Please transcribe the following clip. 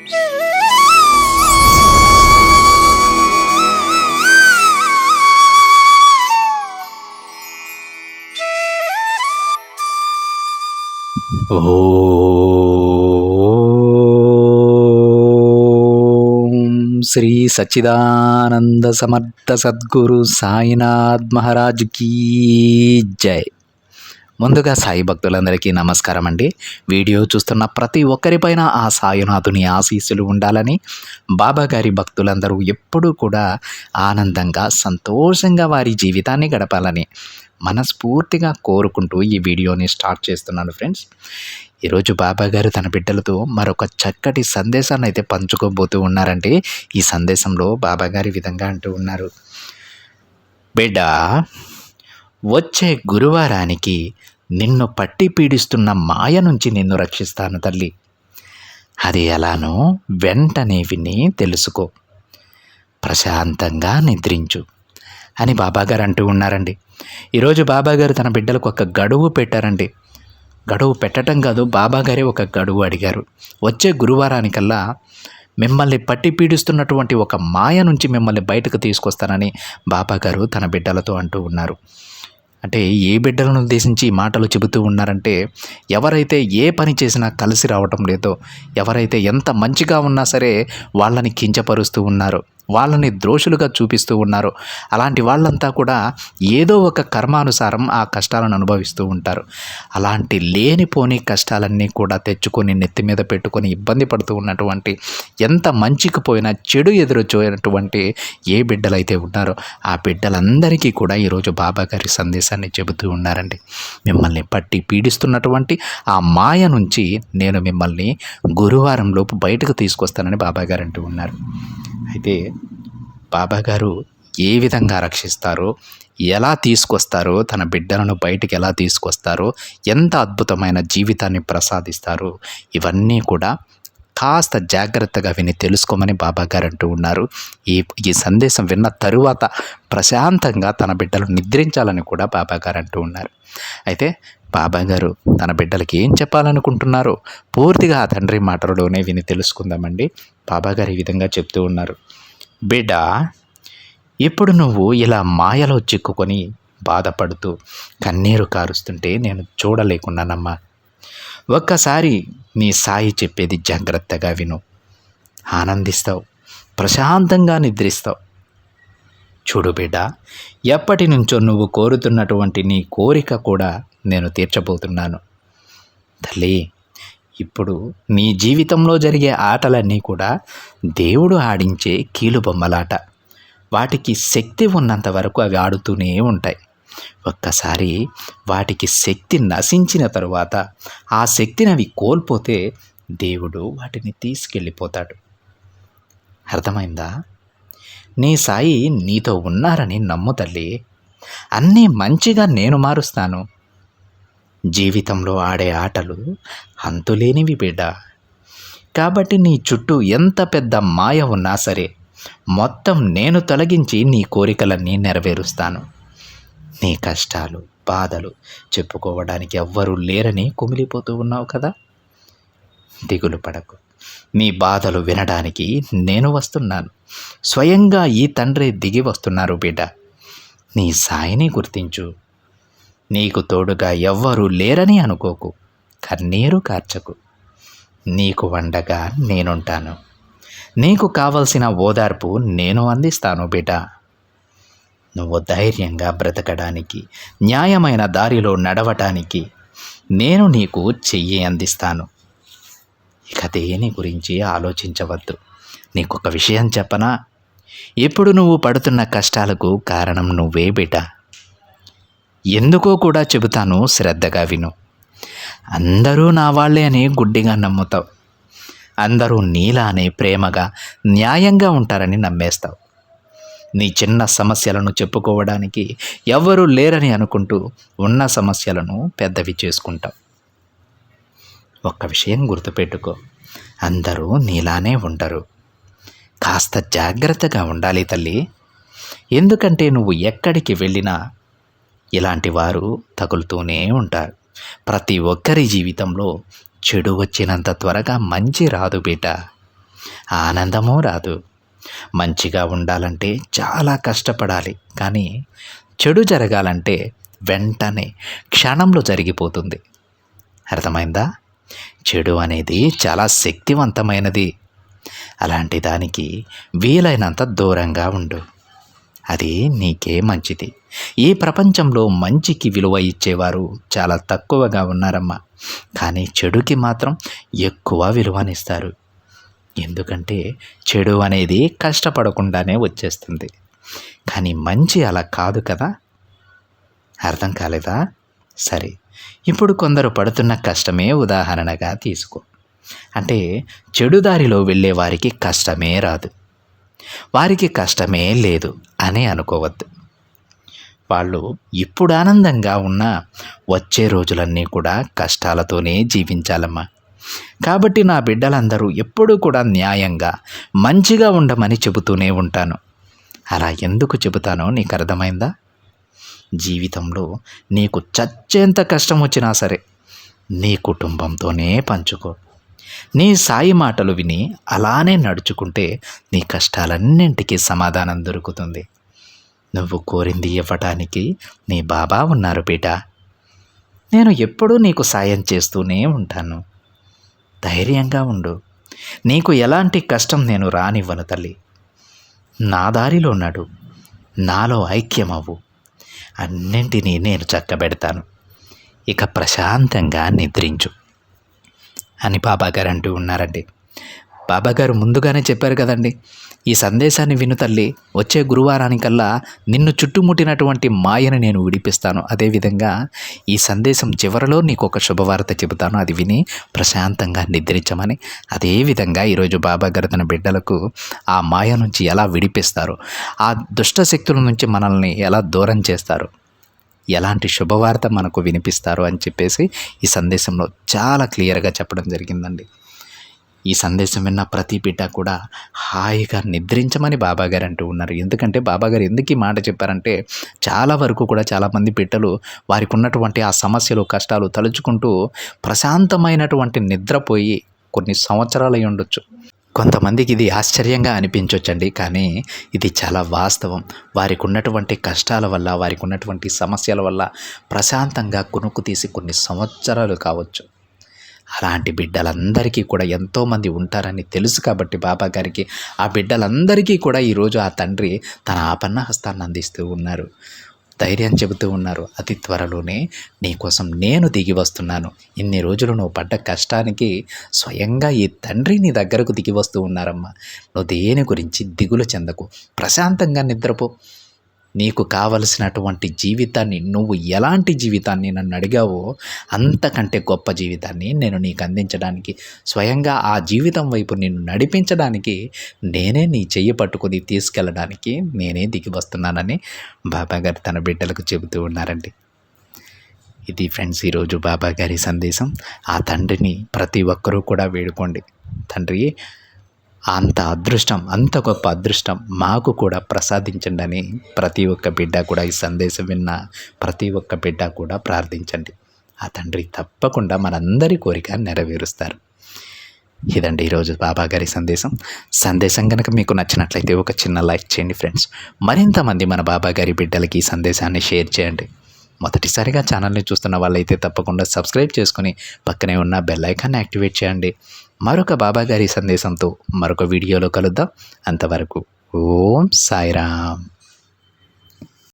ఓం శ్రీ సచ్చిదానంద సమర్థ సద్గురు సాయినాథ్ మహారాజ్ కీ జై. ముందుగా సాయి భక్తులందరికీ నమస్కారం అండి. వీడియో చూస్తున్న ప్రతి ఒక్కరిపైన ఆ సాయినాథుని ఆశీస్సులు ఉండాలని, బాబా గారి భక్తులందరూ ఎప్పుడూ కూడా ఆనందంగా సంతోషంగా వారి జీవితాన్ని గడపాలని మనస్ఫూర్తిగా కోరుకుంటూ ఈ వీడియోని స్టార్ట్ చేస్తున్నాను ఫ్రెండ్స్. ఈరోజు బాబా గారు తన బిడ్డలతో మరొక చక్కటి సందేశాన్ని అయితే పంచుకోబోతూ ఉన్నారండి. ఈ సందేశంలో బాబా గారి విధంగా అంటూ ఉన్నారు, బిడ్డ, వచ్చే గురువారానికి నిన్ను పట్టి పీడిస్తున్న మాయ నుంచి నిన్ను రక్షిస్తాను తల్లి. అది ఎలానో వెంటనే విని తెలుసుకో, ప్రశాంతంగా నిద్రించు అని బాబాగారు అంటూ ఉన్నారండి. ఈరోజు బాబాగారు తన బిడ్డలకు ఒక గడువు పెట్టారండి. గడువు పెట్టడం కాదు, బాబాగారే ఒక గడువు అడిగారు. వచ్చే గురువారానికల్లా మిమ్మల్ని పట్టి పీడిస్తున్నటువంటి ఒక మాయ నుంచి మిమ్మల్ని బయటకు తీసుకొస్తానని బాబాగారు తన బిడ్డలతో అంటూ ఉన్నారు. అంటే ఏ బిడ్డలను ఉద్దేశించి ఈ మాటలు చెబుతూ ఉన్నారంటే, ఎవరైతే ఏ పని చేసినా కలిసి రావటం లేదో, ఎవరైతే ఎంత మంచిగా ఉన్నా సరే వాళ్ళని కించపరుస్తూ ఉన్నారో, వాళ్ళని ద్రోషులుగా చూపిస్తూ ఉన్నారు, అలాంటి వాళ్ళంతా కూడా ఏదో ఒక కర్మానుసారం ఆ కష్టాలను అనుభవిస్తూ ఉంటారు. అలాంటి లేనిపోని కష్టాలన్నీ కూడా తెచ్చుకొని నెత్తి మీద పెట్టుకొని ఇబ్బంది పడుతూ ఉన్నటువంటి, ఎంత మంచికి పోయినా చెడు ఎదురొచ్చినటువంటి ఏ బిడ్డలైతే ఉన్నారో ఆ బిడ్డలందరికీ కూడా ఈరోజు బాబా గారి సందేశాన్ని చెబుతూ ఉన్నారండి. మిమ్మల్ని పట్టి పీడిస్తున్నటువంటి ఆ మాయ నుంచి నేను మిమ్మల్ని గురువారం లోపు బయటకు తీసుకొస్తానని బాబా గారు అంటూ ఉన్నారు. అయితే బాబాగారు ఏ విధంగా రక్షిస్తారో, ఎలా తీసుకొస్తారో, తన బిడ్డలను బయటికి ఎలా తీసుకొస్తారో, ఎంత అద్భుతమైన జీవితాన్ని ప్రసాదిస్తారో, ఇవన్నీ కూడా కాస్త జాగ్రత్తగా విని తెలుసుకోమని బాబాగారు అంటూ ఉన్నారు. ఈ సందేశం విన్న తరువాత ప్రశాంతంగా తన బిడ్డలు నిద్రించాలని కూడా బాబాగారు అంటూ ఉన్నారు. అయితే బాబాగారు తన బిడ్డలకి ఏం చెప్పాలనుకుంటున్నారో పూర్తిగా ఆ తండ్రి మాటలలోనే విని తెలుసుకుందామండి. బాబాగారు ఈ విధంగా చెప్తూ ఉన్నారు, బిడ్డ, ఇప్పుడు నువ్వు ఇలా మాయలో చిక్కుకొని బాధపడుతూ కన్నీరు కారుస్తుంటే నేను చూడలేకున్నానమ్మా. ఒక్కసారి నీ సాయి చెప్పేది జాగ్రత్తగా విను, ఆనందిస్తావు, ప్రశాంతంగా నిద్రిస్తావు. చూడు బిడ్డ, ఎప్పటి నుంచో నువ్వు కోరుతున్నటువంటి నీ కోరిక కూడా నేను తీర్చబోతున్నాను తల్లి. ఇప్పుడు నీ జీవితంలో జరిగే ఆటలన్నీ కూడా దేవుడు ఆడించే కీలుబొమ్మలాట. వాటికి శక్తి ఉన్నంత వరకు అవి ఆడుతూనే ఉంటాయి. ఒక్కసారి వాటికి శక్తి నశించిన తరువాత, ఆ శక్తిని అవి కోల్పోతే దేవుడు వాటిని తీసుకెళ్ళిపోతాడు. అర్థమైందా? నీ సాయి నీతో ఉన్నారని నమ్ము తల్లి. అన్నీ మంచిగా నేను మారుస్తాను. జీవితంలో ఆడే ఆటలు అంతులేనివి బిడ్డ. కాబట్టి నీ చుట్టూ ఎంత పెద్ద మాయ ఉన్నా సరే మొత్తం నేను తొలగించి నీ కోరికలన్నీ నెరవేరుస్తాను. నీ కష్టాలు, బాధలు చెప్పుకోవడానికి ఎవ్వరూ లేరని కుమిలిపోతూ ఉన్నావు కదా? దిగులు పడకు. నీ బాధలు వినడానికి నేను వస్తున్నాను. స్వయంగా ఈ తండ్రి దిగి వస్తున్నారు బిడ్డ. నీ సాయిని గుర్తించు. నీకు తోడుగా ఎవ్వరూ లేరని అనుకోకు. కన్నీరు కార్చకు. నీకు వండగా నేనుంటాను. నీకు కావలసిన ఓదార్పు నేను అందిస్తాను బిడ్డ. నువ్వు ధైర్యంగా బ్రతకడానికి, న్యాయమైన దారిలో నడవటానికి నేను నీకు చెయ్యి అందిస్తాను. ఇక దేని గురించి ఆలోచించవద్దు. నీకొక విషయం చెప్పనా? ఇప్పుడు నువ్వు పడుతున్న కష్టాలకు కారణం నువ్వే బిడ్డ. ఎందుకో కూడా చెబుతాను, శ్రద్ధగా విను. అందరూ నా వాళ్ళే అని గుడ్డిగా నమ్ముతావు. అందరూ నీలానే ప్రేమగా, న్యాయంగా ఉంటారని నమ్మేస్తావు. నీ చిన్న సమస్యలను చెప్పుకోవడానికి ఎవ్వరూ లేరని అనుకుంటూ ఉన్న సమస్యలను పెద్దవి చేసుకుంటావు. ఒక్క విషయం గుర్తుపెట్టుకో, అందరూ నీలానే ఉండరు. కాస్త జాగ్రత్తగా ఉండాలి తల్లి. ఎందుకంటే నువ్వు ఎక్కడికి వెళ్ళినా ఇలాంటి వారు తగులుతూనే ఉంటారు. ప్రతి ఒక్కరి జీవితంలో చెడు వచ్చినంత త్వరగా మంచి రాదు బిడ్డ. ఆనందమూ రాదు. మంచిగా ఉండాలంటే చాలా కష్టపడాలి, కానీ చెడు జరగాలంటే వెంటనే క్షణంలో జరిగిపోతుంది. అర్థమైందా? చెడు అనేది చాలా శక్తివంతమైనది. అలాంటి దానికి వీలైనంత దూరంగా ఉండు. అది నీకే మంచిది. ఈ ప్రపంచంలో మంచికి విలువ ఇచ్చేవారు చాలా తక్కువగా ఉన్నారమ్మా, కానీ చెడుకి మాత్రం ఎక్కువ విలువనిస్తారు. ఎందుకంటే చెడు అనేది కష్టపడకుండానే వచ్చేస్తుంది, కానీ మంచి అలా కాదు కదా. అర్థం కాలేదా? సరే, ఇప్పుడు కొందరు పడుతున్న కష్టమే ఉదాహరణగా తీసుకో. అంటే చెడు దారిలో వెళ్ళే వారికి కష్టమే రాదు, వారికి కష్టమే లేదు అని అనుకోవద్దు. వాళ్ళు ఇప్పుడు ఆనందంగా ఉన్నా వచ్చే రోజులన్నీ కూడా కష్టాలతోనే జీవించాలమ్మా. కాబట్టి నా బిడ్డలందరూ ఎప్పుడూ కూడా న్యాయంగా మంచిగా ఉండమని చెబుతూనే ఉంటాను. అలా ఎందుకు చెబుతానో నీకు అర్థమైందా? జీవితంలో నీకు చచ్చేంత కష్టం వచ్చినా సరే నీ కుటుంబంతోనే పంచుకో. నీ సాయి మాటలు విని అలానే నడుచుకుంటే నీ కష్టాలన్నింటికీ సమాధానం దొరుకుతుంది. నువ్వు కోరింది ఇవ్వటానికి నీ బాబా ఉన్నారు బిడ్డ. నేను ఎప్పుడూ నీకు సాయం చేస్తూనే ఉంటాను. ధైర్యంగా ఉండు. నీకు ఎలాంటి కష్టం నేను రానివ్వను తల్లి. నా దారిలో నడు, నాలో ఐక్యమవ్వు. అన్నింటినీ నేను చక్కబెడతాను. ఇక ప్రశాంతంగా నిద్రించు అని బాబాగారు అంటూ ఉన్నారండి. బాబాగారు ముందుగానే చెప్పారు కదండి, ఈ సందేశాన్ని విను తల్లి, వచ్చే గురువారానికల్లా నిన్ను చుట్టుముట్టినటువంటి మాయను నేను విడిపిస్తాను. అదేవిధంగా ఈ సందేశం చివరిలో నీకు ఒక శుభవార్త చెబుతాను, అది విని ప్రశాంతంగా నిద్రించమని. అదేవిధంగా ఈరోజు బాబాగారు తన బిడ్డలకు ఆ మాయ నుంచి ఎలా విడిపిస్తారు, ఆ దుష్ట శక్తుల నుంచి మనల్ని ఎలా దూరం చేస్తారు, ఎలాంటి శుభవార్త మనకు వినిపిస్తారు అని చెప్పేసి ఈ సందేశంలో చాలా క్లియర్గా చెప్పడం జరిగిందండి. ఈ సందేశం విన్న ప్రతి బిడ్డ కూడా హాయిగా నిద్రించమని బాబాగారు అంటూ ఉన్నారు. ఎందుకంటే బాబాగారు ఎందుకు ఈ మాట చెప్పారంటే, చాలా వరకు కూడా చాలామంది బిడ్డలు వారికి ఉన్నటువంటి ఆ సమస్యలు కష్టాలు తలుచుకుంటూ ప్రశాంతమైనటువంటి నిద్రపోయి కొన్ని సంవత్సరాలు అయి ఉండొచ్చు. కొంతమందికి ఇది ఆశ్చర్యంగా అనిపించవచ్చండి, కానీ ఇది చాలా వాస్తవం. వారికి ఉన్నటువంటి కష్టాల వల్ల, వారికి ఉన్నటువంటి సమస్యల వల్ల ప్రశాంతంగా కునుకు తీసి కొన్ని సంవత్సరాలు కావచ్చు. అలాంటి బిడ్డలందరికీ కూడా ఎంతోమంది ఉంటారని తెలుసు కాబట్టి బాబాగారికి ఆ బిడ్డలందరికీ కూడా ఈరోజు ఆ తండ్రి తన ఆపన్న హస్తాన్ని అందిస్తూ ఉన్నారు. ధైర్యం చెబుతూ ఉన్నారు, అతి త్వరలోనే నీకోసం నేను దిగి వస్తున్నాను. ఇన్ని రోజులు నువ్వు పడ్డ కష్టానికి స్వయంగా ఈ తండ్రి నీ దగ్గరకు దిగి వస్తూ ఉన్నారమ్మా. నువ్వు దేని గురించి దిగులు చెందకు, ప్రశాంతంగా నిద్రపో. నీకు కావలసినటువంటి జీవితాన్ని, నువ్వు ఎలాంటి జీవితాన్ని నన్ను అడిగావో అంతకంటే గొప్ప జీవితాన్ని నేను నీకు అందించడానికి, స్వయంగా ఆ జీవితం వైపు నిన్ను నడిపించడానికి నేనే నీ చెయ్యి పట్టుకొని తీసుకెళ్ళడానికి నేనే దిగి వస్తున్నానని బాబాగారు తన బిడ్డలకు చెబుతూ ఉన్నారండి. ఇది ఫ్రెండ్స్ ఈరోజు బాబాగారి సందేశం. ఆ తండ్రిని ప్రతి ఒక్కరూ కూడా వేడుకోండి. తండ్రి, అంత అదృష్టం, అంత గొప్ప అదృష్టం మాకు కూడా ప్రసాదించండి అని ప్రతి ఒక్క బిడ్డ కూడా, ఈ సందేశం విన్న ప్రతి ఒక్క బిడ్డ కూడా ప్రార్థించండి. ఆ తండ్రి తప్పకుండా మనందరి కోరిక నెరవేరుస్తారు. ఇదండి ఈరోజు బాబాగారి సందేశం కనుక మీకు నచ్చినట్లయితే ఒక చిన్న లైక్ చేయండి ఫ్రెండ్స్. మరింత మంది మన బాబాగారి బిడ్డలకి ఈ సందేశాన్ని షేర్ చేయండి. మొదటిసారిగా ఛానల్ని చూస్తున్న వాళ్ళైతే తప్పకుండా సబ్స్క్రైబ్ చేసుకుని పక్కనే ఉన్న బెల్ ఐకాన్ని యాక్టివేట్ చేయండి. మరొక బాబాగారి సందేశంతో మరొక వీడియోలో కలుద్దాం. అంతవరకు ఓం సాయిరామ్.